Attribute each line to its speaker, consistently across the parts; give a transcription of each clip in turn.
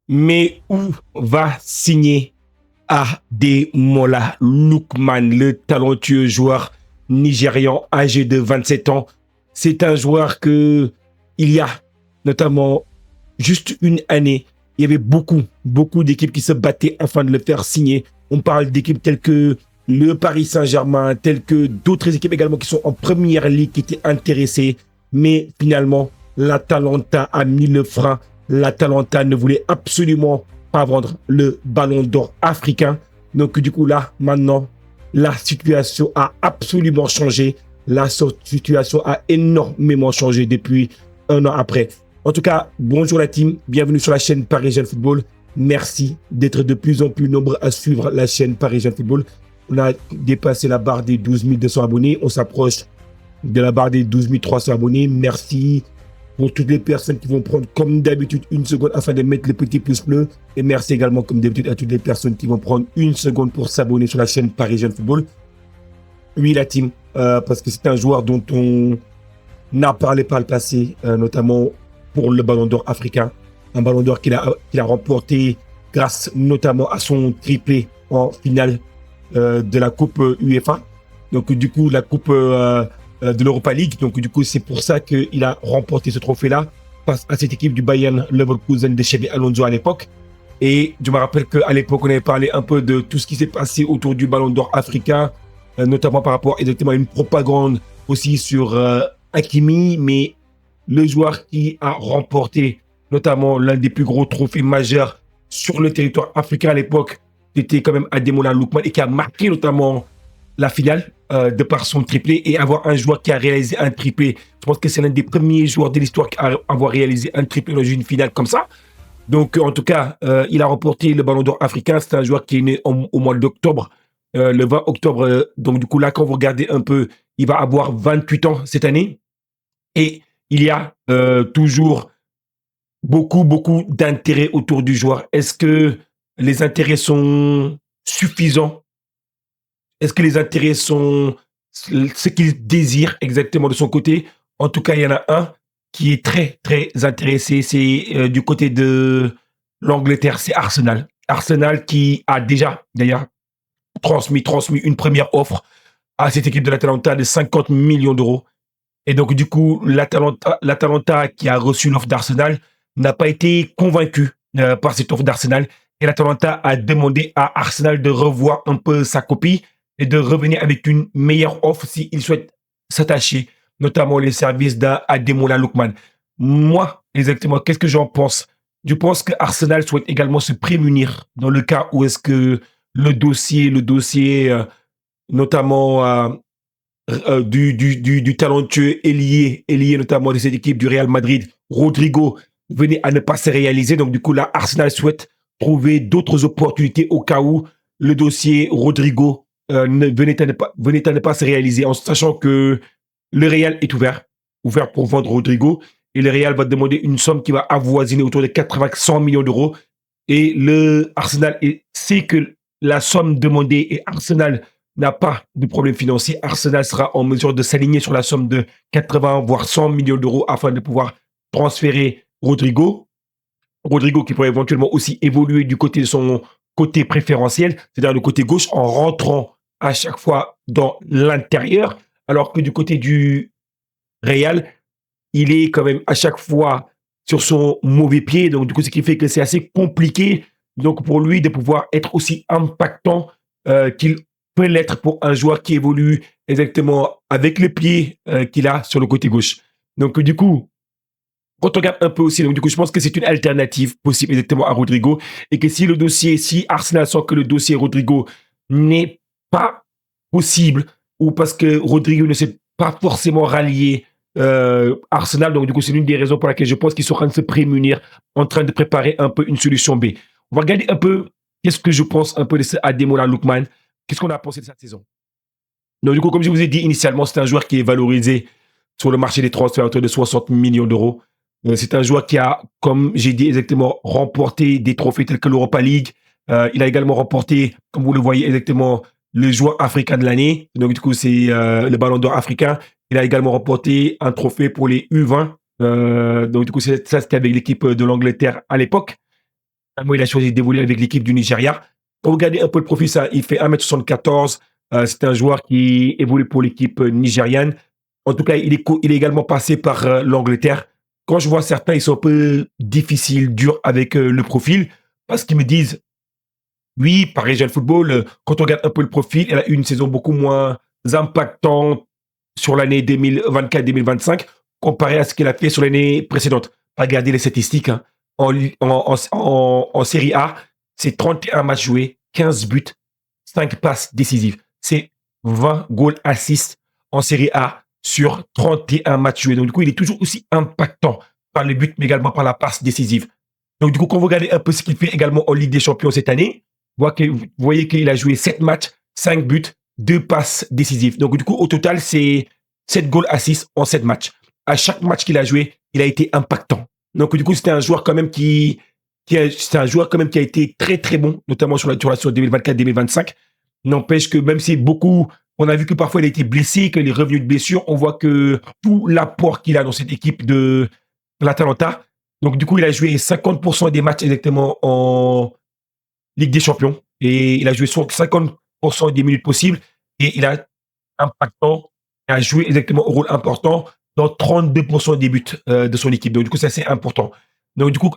Speaker 1: Mais où va signer Ademola Lookman, le talentueux joueur nigérian âgé de 27 ans? C'est un joueur que, il y a notamment juste une année, il y avait beaucoup d'équipes qui se battaient afin de le faire signer. On parle d'équipes telles que le Paris Saint-Germain, telles que d'autres équipes également qui sont en première ligue qui étaient intéressées. Mais finalement, l'Atalanta a mis le frein. L'Atalanta ne voulait absolument pas vendre le ballon d'or africain. Donc du coup là, maintenant, la situation a absolument changé. La situation a énormément changé depuis un an après. En tout cas, bonjour la team, bienvenue sur la chaîne Parisian Football. Merci d'être de plus en plus nombreux à suivre la chaîne Parisian Football. On a dépassé la barre des 12 200 abonnés. On s'approche de la barre des 12 300 abonnés. Merci pour toutes les personnes qui vont prendre comme d'habitude une seconde afin de mettre le petit pouce bleu. Et merci également comme d'habitude à toutes les personnes qui vont prendre une seconde pour s'abonner sur la chaîne Parisian Football. Oui, la team, parce que c'est un joueur dont on a parlé par le passé, notamment pour le ballon d'or africain. Un ballon d'or qu'il a remporté grâce notamment à son triplé en finale de la Coupe UEFA. Donc du coup, la Coupe de l'Europa League. Donc du coup, c'est pour ça qu'il a remporté ce trophée-là face à cette équipe du Bayern Leverkusen de Xabi Alonso à l'époque. Et je me rappelle qu'à l'époque, on avait parlé un peu de tout ce qui s'est passé autour du ballon d'or africain, notamment par rapport exactement à une propagande aussi sur Hakimi, mais le joueur qui a remporté notamment l'un des plus gros trophées majeurs sur le territoire africain à l'époque, était quand même Ademola Lookman et qui a marqué notamment la finale de par son triplé. Et avoir un joueur qui a réalisé un triplé, je pense que c'est l'un des premiers joueurs de l'histoire à avoir réalisé un triplé dans une finale comme ça. Donc en tout cas, il a remporté le ballon d'or africain. C'est un joueur qui est né au mois d'octobre, le 20 octobre. Donc du coup là, quand vous regardez un peu, il va avoir 28 ans cette année. Et il y a toujours beaucoup d'intérêt autour du joueur. Est-ce que les intérêts sont suffisants? Est-ce que les intérêts sont ce qu'il désire exactement de son côté? En tout cas, il y en a un qui est très intéressé. C'est du côté de l'Angleterre, c'est Arsenal. Arsenal qui a déjà, d'ailleurs, transmis une première offre à cette équipe de l'Atalanta de 50 millions d'euros. Et donc, du coup, l'Atalanta qui a reçu l'offre d'Arsenal n'a pas été convaincu par cette offre d'Arsenal. Et l'Atalanta a demandé à Arsenal de revoir un peu sa copie et de revenir avec une meilleure offre s'il souhaite s'attacher, notamment les services d'Ademola Lookman. Moi, exactement, qu'est-ce que j'en pense? Je pense que Arsenal souhaite également se prémunir dans le cas où est-ce que le dossier notamment du talentueux ailier notamment de cette équipe du Real Madrid, Rodrigo, venait à ne pas se réaliser. Donc du coup là, Arsenal souhaite trouver d'autres opportunités au cas où le dossier Rodrigo venait à ne pas se réaliser, en sachant que le Real est ouvert pour vendre Rodrigo, et le Real va demander une somme qui va avoisiner autour de 80-100 millions d'euros. Et le Arsenal sait que la somme demandée, et Arsenal n'a pas de problème financier, Arsenal sera en mesure de s'aligner sur la somme de 80 voire 100 millions d'euros afin de pouvoir transférer Rodrigo. Rodrigo qui pourrait éventuellement aussi évoluer du côté de son côté préférentiel, c'est-à-dire le côté gauche, en rentrant à chaque fois dans l'intérieur, alors que du côté du Real, il est quand même à chaque fois sur son mauvais pied. Donc, du coup, ce qui fait que c'est assez compliqué donc, pour lui de pouvoir être aussi impactant qu'il peut l'être pour un joueur qui évolue exactement avec le pied qu'il a sur le côté gauche. Donc, du coup, quand on regarde un peu aussi, donc du coup, je pense que c'est une alternative possible exactement à Rodrigo, et que si Arsenal sent que le dossier Rodrigo n'est pas possible, ou parce que Rodrigo ne s'est pas forcément rallié Arsenal, donc du coup, c'est l'une des raisons pour laquelle je pense qu'ils sont en train de se prémunir, en train de préparer un peu une solution B. On va regarder un peu qu'est-ce que je pense un peu de Ademola Lookman, qu'est-ce qu'on a pensé de cette saison. Donc du coup, comme je vous ai dit initialement, c'est un joueur qui est valorisé sur le marché des transferts autour de 60 millions d'euros. C'est un joueur qui a, comme j'ai dit exactement, remporté des trophées tels que l'Europa League. Il a également remporté, comme vous le voyez exactement, le joueur africain de l'année. Donc du coup, c'est le ballon d'or africain. Il a également remporté un trophée pour les U20. Donc du coup, ça, c'était avec l'équipe de l'Angleterre à l'époque. Finalement, il a choisi d'évoluer avec l'équipe du Nigeria. Quand vous regardez un peu le profil, ça, il fait 1m74. C'est un joueur qui évolue pour l'équipe nigériane. En tout cas, il est également passé par l'Angleterre. Quand je vois certains, ils sont un peu difficiles, durs avec le profil, parce qu'ils me disent, oui, Paris Jeune Football, quand on regarde un peu le profil, elle a eu une saison beaucoup moins impactante sur l'année 2024-2025 comparé à ce qu'elle a fait sur l'année précédente. Regardez les statistiques. Hein. En Série A, c'est 31 matchs joués, 15 buts, 5 passes décisives. C'est 20 goals assists en Série A sur 31 matchs joués. Donc, du coup, il est toujours aussi impactant par les buts, mais également par la passe décisive. Donc, du coup, quand vous regardez un peu ce qu'il fait également en Ligue des Champions cette année, vous voyez qu'il a joué 7 matchs, 5 buts, 2 passes décisives. Donc, du coup, au total, c'est 7 goals assists en 7 matchs. À chaque match qu'il a joué, il a été impactant. Donc, du coup, c'était un joueur quand même c'est un joueur quand même qui a été très, très bon, notamment sur la duration 2024-2025. N'empêche que même si on a vu que parfois il a été blessé, qu'il est revenu de blessure, on voit que tout l'apport qu'il a dans cette équipe de l'Atalanta. Donc, du coup, il a joué 50% des matchs exactement en Ligue des Champions. Et il a joué 50% des minutes possibles. Et il a impactant, il a joué exactement un rôle important dans 32% des buts de son équipe. Donc, du coup, c'est assez important. Donc, du coup,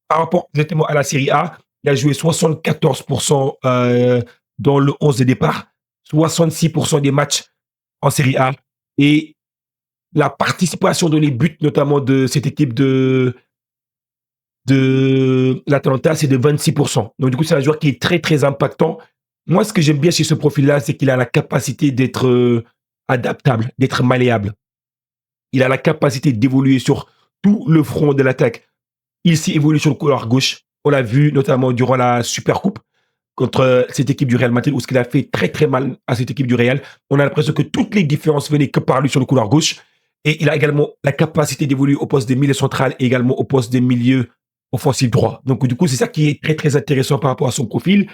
Speaker 1: par rapport exactement à la Série A, il a joué 74% dans le 11 de départ, 66% des matchs en Série A. Et la participation dans les buts, notamment de cette équipe de l'Atalanta, c'est de 26%. Donc, du coup, c'est un joueur qui est très, très impactant. Moi, ce que j'aime bien chez ce profil-là, c'est qu'il a la capacité d'être adaptable, d'être malléable. Il a la capacité d'évoluer sur tout le front de l'attaque. Il s'est évolué sur le couloir gauche. On l'a vu notamment durant la Supercoupe contre cette équipe du Real Madrid, où ce qu'il a fait très très mal à cette équipe du Real. On a l'impression que toutes les différences venaient que par lui sur le couloir gauche. Et il a également la capacité d'évoluer au poste de milieu central et également au poste de milieu offensif droit. Donc du coup, c'est ça qui est très très intéressant par rapport à son profil.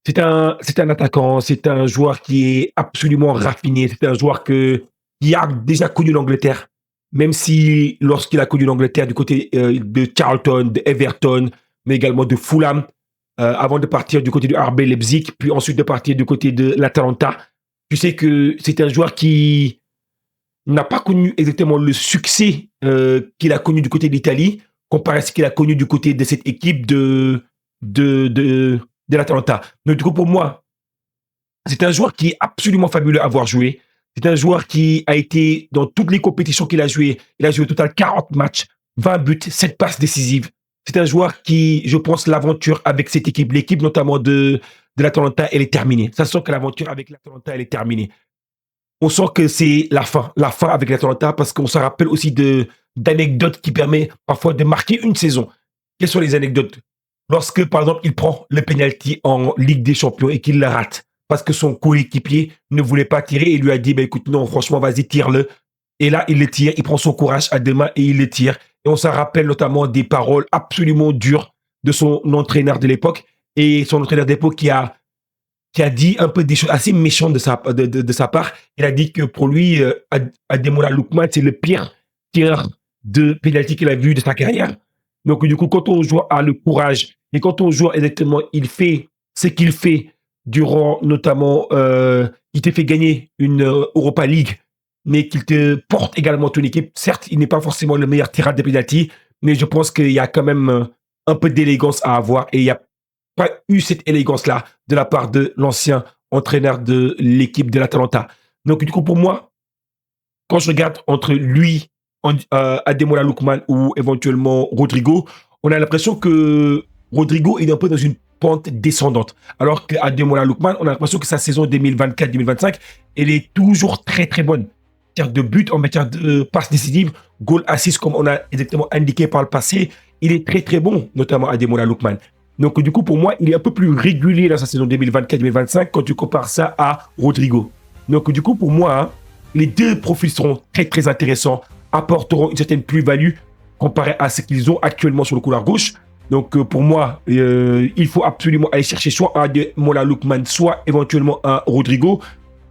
Speaker 1: C'est un attaquant, c'est un joueur qui est absolument raffiné, c'est un joueur qui a déjà connu l'Angleterre, même si lorsqu'il a connu l'Angleterre du côté de Charlton, de Everton, mais également de Fulham, avant de partir du côté du RB Leipzig, puis ensuite de partir du côté de l'Atalanta, tu sais que c'est un joueur qui n'a pas connu exactement le succès qu'il a connu du côté d'Italie, comparé à ce qu'il a connu du côté de cette équipe de l'Atalanta. Donc, du coup, pour moi, c'est un joueur qui est absolument fabuleux à avoir joué. C'est un joueur qui a été dans toutes les compétitions qu'il a joué. Il a joué au total 40 matchs, 20 buts, 7 passes décisives. C'est un joueur qui, je pense, l'aventure avec cette équipe, l'équipe notamment de l'Atalanta, elle est terminée. Ça sent que l'aventure avec l'Atalanta, elle est terminée. On sent que c'est la fin avec l'Atalanta, parce qu'on se rappelle aussi d'anecdotes qui permettent parfois de marquer une saison. Quelles sont les anecdotes? Lorsque, par exemple, il prend le penalty en Ligue des Champions et qu'il le rate, parce que son coéquipier ne voulait pas tirer et lui a dit, bah, écoute, non, franchement, vas-y, tire-le. Et là, il le tire, il prend son courage à deux mains et il le tire. Et on se rappelle notamment des paroles absolument dures de son entraîneur de l'époque. Et son entraîneur d'époque qui a dit un peu des choses assez méchantes de sa part. Il a dit que pour lui, Ademola Lookman, c'est le pire tireur de penalty qu'il a vu de sa carrière. Donc, du coup, quand on joue a le courage et quand on joue exactement, il fait ce qu'il fait durant notamment, il te fait gagner une Europa League, mais qu'il te porte également ton équipe. Certes, il n'est pas forcément le meilleur tireur de penalty, mais je pense qu'il y a quand même un peu d'élégance à avoir et il n'y a pas eu cette élégance-là de la part de l'ancien entraîneur de l'équipe de l'Atalanta. Donc, du coup, pour moi, quand je regarde entre lui, Ademola Lookman ou éventuellement Rodrigo, on a l'impression que Rodrigo est un peu dans une pente descendante. Alors qu'Ademola Lookman, on a l'impression que sa saison 2024-2025, elle est toujours très très bonne. En matière de but, en matière de passes décisives, goal assist, comme on a exactement indiqué par le passé, il est très très bon, notamment Ademola Lookman. Donc du coup, pour moi, il est un peu plus régulier dans sa saison 2024-2025 quand tu compares ça à Rodrigo. Donc du coup, pour moi, hein, les deux profils seront très très intéressants, apporteront une certaine plus-value comparé à ce qu'ils ont actuellement sur le couloir gauche. Donc pour moi, il faut absolument aller chercher soit un Ademola Lookman, soit éventuellement un Rodrigo.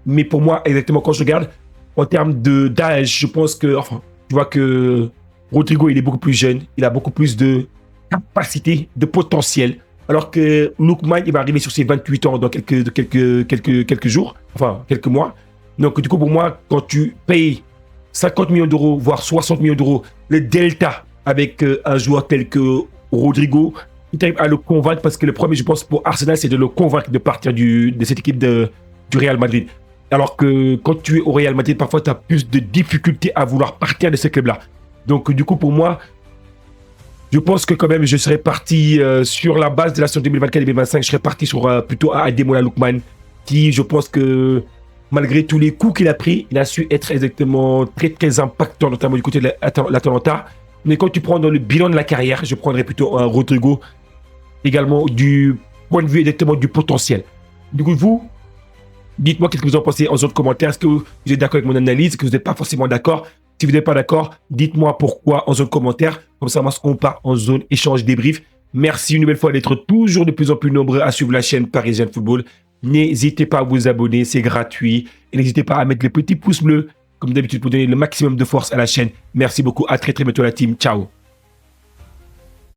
Speaker 1: Mais pour moi, exactement, quand je regarde, en termes d'âge, je pense que, enfin, tu vois que Rodrigo, il est beaucoup plus jeune, il a beaucoup plus de capacité, de potentiel. Alors que Lookman, il va arriver sur ses 28 ans dans quelques jours, enfin quelques mois. Donc du coup, pour moi, quand tu payes 50 millions d'euros, voire 60 millions d'euros, le delta avec un joueur tel que Rodrigo, il arrive à le convaincre parce que le premier, je pense, pour Arsenal, c'est de le convaincre de partir de cette équipe du Real Madrid. Alors que quand tu es au Real Madrid, parfois, tu as plus de difficultés à vouloir partir de ce club-là. Donc, du coup, pour moi, je pense que quand même, je serais parti sur la base de la saison 2024-2025, je serais parti sur plutôt Ademola Lookman, qui, je pense que malgré tous les coups qu'il a pris, il a su être exactement très, très impactant, notamment du côté de l'Atalanta. Mais quand tu prends dans le bilan de la carrière, je prendrais plutôt un Rodrigo, également du point de vue exactement du potentiel. Du coup, vous, dites-moi qu'est-ce que vous en pensez en zone de commentaires. Est-ce que vous êtes d'accord avec mon analyse? Est-ce que vous n'êtes pas forcément d'accord? Si vous n'êtes pas d'accord, dites-moi pourquoi en zone commentaire. Comme ça, on part en zone échange débrief. Merci une nouvelle fois d'être toujours de plus en plus nombreux à suivre la chaîne Parisien Football. N'hésitez pas à vous abonner, c'est gratuit. Et n'hésitez pas à mettre le petit pouce bleu, comme d'habitude, pour donner le maximum de force à la chaîne. Merci beaucoup. À très très bientôt la team. Ciao.